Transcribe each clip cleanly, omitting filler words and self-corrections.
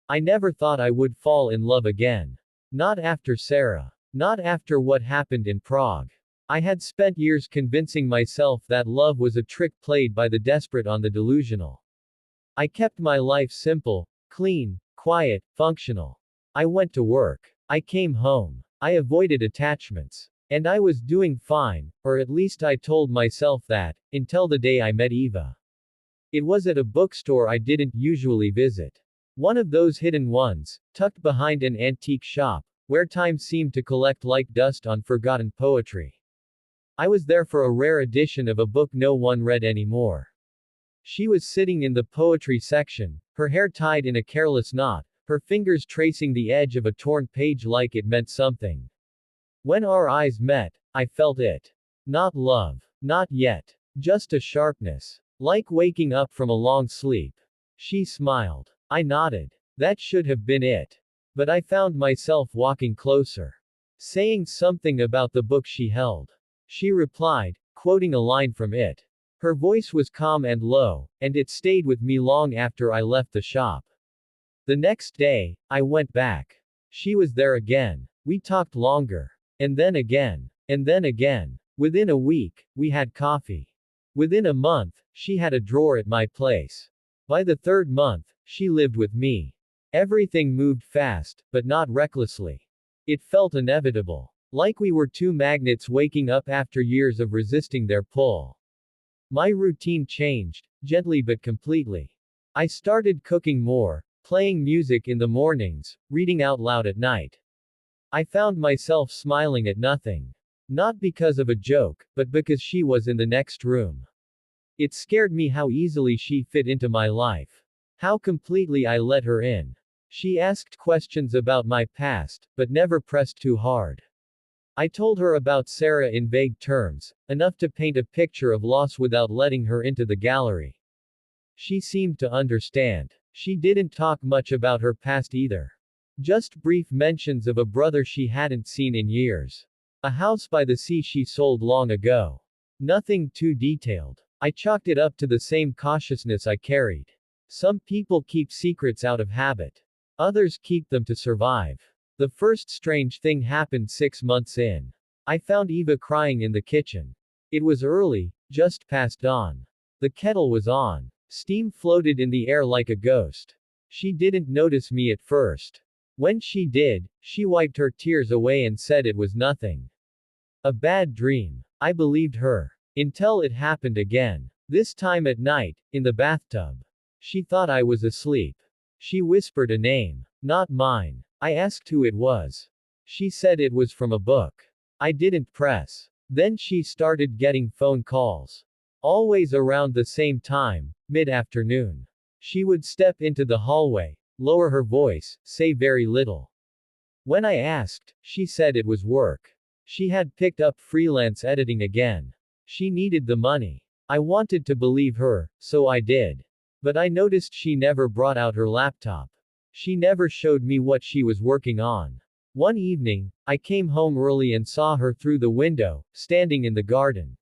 I never thought I would fall in love again. Not after Sarah. Not after what happened in Prague. I had spent years convincing myself that love was a trick played by the desperate on the delusional. I kept my life simple, clean, quiet, functional. I went to work. I came home. I avoided attachments. And I was doing fine, or at least I told myself that, until the day I met Eva. It was at a bookstore I didn't usually visit. One of those hidden ones, tucked behind an antique shop, where time seemed to collect like dust on forgotten poetry. I was there for a rare edition of a book no one read anymore. She was sitting in the poetry section, her hair tied in a careless knot, her fingers tracing the edge of a torn page like it meant something. When our eyes met, I felt it. Not love. Not yet. Just a sharpness. Like waking up from a long sleep. She smiled. I nodded. That should have been it. But I found myself walking closer. Saying something about the book she held. She replied, quoting a line from it. Her voice was calm and low, and it stayed with me long after I left the shop. The next day, I went back. She was there again. We talked longer. And then again. And then again. Within a week, we had coffee. Within a month, she had a drawer at my place. By the third month, she lived with me. Everything moved fast, but not recklessly. It felt inevitable. Like we were two magnets waking up after years of resisting their pull. My routine changed, gently but completely. I started cooking more, playing music in the mornings, reading out loud at night. I found myself smiling at nothing. Not because of a joke, but because she was in the next room. It scared me how easily she fit into my life. How completely I let her in. She asked questions about my past, but never pressed too hard. I told her about Sarah in vague terms, enough to paint a picture of loss without letting her into the gallery. She seemed to understand. She didn't talk much about her past either. Just brief mentions of a brother she hadn't seen in years. A house by the sea she sold long ago. Nothing too detailed. I chalked it up to the same cautiousness I carried. Some people keep secrets out of habit. Others keep them to survive. The first strange thing happened 6 months in. I found Eva crying in the kitchen. It was early, just past dawn. The kettle was on. Steam floated in the air like a ghost. She didn't notice me at first. When she did, she wiped her tears away and said it was nothing. A bad dream. I believed her. Until it happened again. This time at night, in the bathtub. She thought I was asleep. She whispered a name. Not mine. I asked who it was. She said it was from a book. I didn't press. Then she started getting phone calls. Always around the same time, mid-afternoon. She would step into the hallway, lower her voice, say very little. When I asked, she said it was work. She had picked up freelance editing again. She needed the money. I wanted to believe her, so I did. But I noticed she never brought out her laptop. She never showed me what she was working on. One evening, I came home early and saw her through the window, standing in the garden.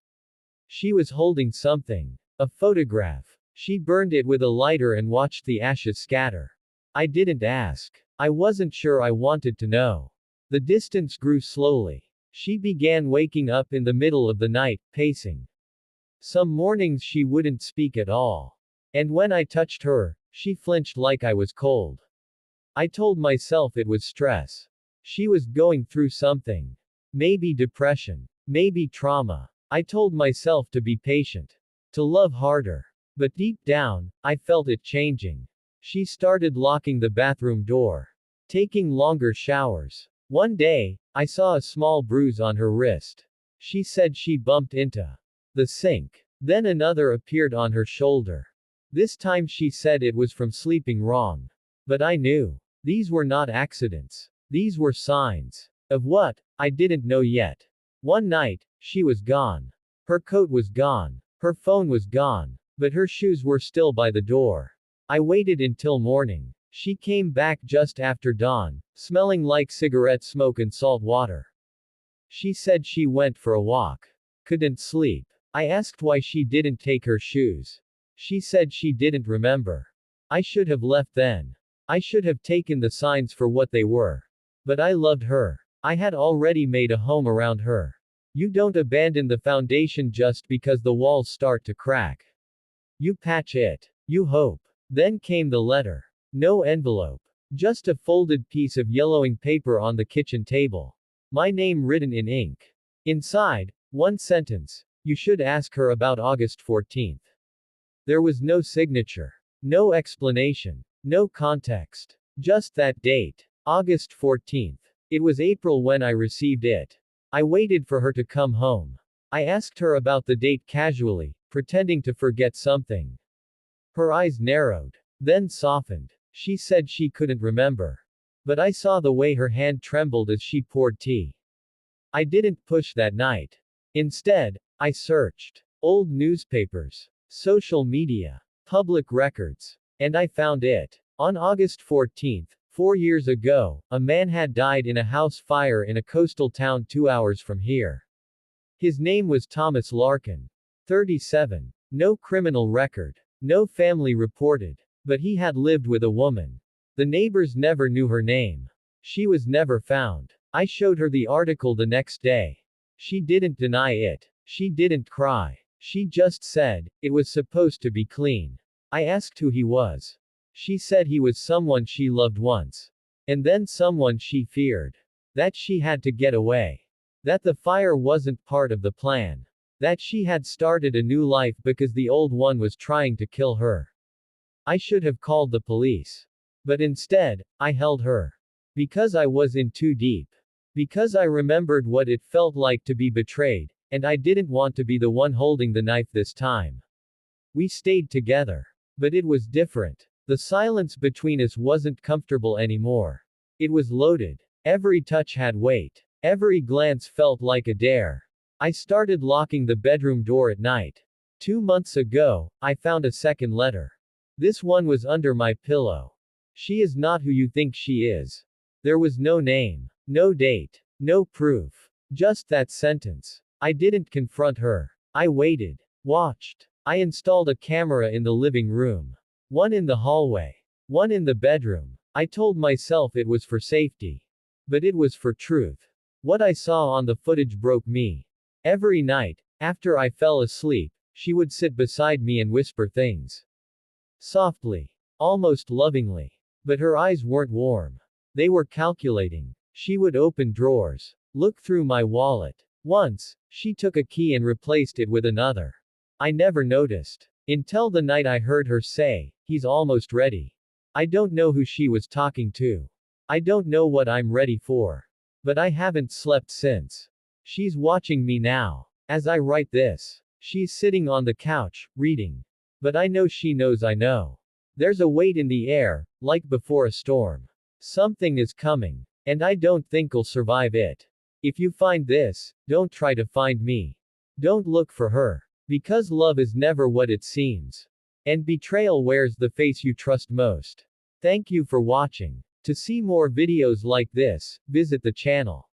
She was holding something. A photograph. She burned it with a lighter and watched the ashes scatter. I didn't ask. I wasn't sure I wanted to know. The distance grew slowly. She began waking up in the middle of the night, pacing. Some mornings she wouldn't speak at all. And when I touched her, she flinched like I was cold. I told myself it was stress. She was going through something. Maybe depression. Maybe trauma. I told myself to be patient. To love harder. But deep down, I felt it changing. She started locking the bathroom door. Taking longer showers. One day, I saw a small bruise on her wrist. She said she bumped into the sink. Then another appeared on her shoulder. This time she said it was from sleeping wrong. But I knew. These were not accidents. These were signs. Of what? I didn't know yet. One night, she was gone. Her coat was gone. Her phone was gone. But her shoes were still by the door. I waited until morning. She came back just after dawn, smelling like cigarette smoke and salt water. She said she went for a walk. Couldn't sleep. I asked why she didn't take her shoes. She said she didn't remember. I should have left then. I should have taken the signs for what they were. But I loved her. I had already made a home around her. You don't abandon the foundation just because the walls start to crack. You patch it. You hope. Then came the letter. No envelope. Just a folded piece of yellowing paper on the kitchen table. My name written in ink. Inside, one sentence. You should ask her about August 14th. There was no signature. No explanation. No context. Just that date. August 14th. It was April when I received it. I waited for her to come home. I asked her about the date casually, pretending to forget something. Her eyes narrowed, then softened. She said she couldn't remember. But I saw the way her hand trembled as she poured tea. I didn't push that night. Instead, I searched old newspapers, social media, public records, and I found it. On August 14th, 4 years ago, a man had died in a house fire in a coastal town 2 hours from here. His name was Thomas Larkin. 37. No criminal record. No family reported. But he had lived with a woman. The neighbors never knew her name. She was never found. I showed her the article the next day. She didn't deny it. She didn't cry. She just said, it was supposed to be clean. I asked who he was. She said he was someone she loved once. And then someone she feared. That she had to get away. That the fire wasn't part of the plan. That she had started a new life because the old one was trying to kill her. I should have called the police. But instead, I held her. Because I was in too deep. Because I remembered what it felt like to be betrayed, and I didn't want to be the one holding the knife this time. We stayed together. But it was different. The silence between us wasn't comfortable anymore. It was loaded. Every touch had weight. Every glance felt like a dare. I started locking the bedroom door at night. 2 months ago, I found a second letter. This one was under my pillow. She is not who you think she is. There was no name. No date. No proof. Just that sentence. I didn't confront her. I waited. Watched. I installed a camera in the living room. One in the hallway. One in the bedroom. I told myself it was for safety. But it was for truth. What I saw on the footage broke me. Every night, after I fell asleep, she would sit beside me and whisper things. Softly. Almost lovingly. But her eyes weren't warm. They were calculating. She would open drawers. Look through my wallet. Once, she took a key and replaced it with another. I never noticed. Until the night I heard her say, he's almost ready. I don't know who she was talking to. I don't know what I'm ready for. But I haven't slept since. She's watching me now. As I write this. She's sitting on the couch, reading. But I know she knows I know. There's a weight in the air, like before a storm. Something is coming. And I don't think I'll survive it. If you find this, don't try to find me. Don't look for her. Because love is never what it seems. And betrayal wears the face you trust most. Thank you for watching. To see more videos like this, visit the channel.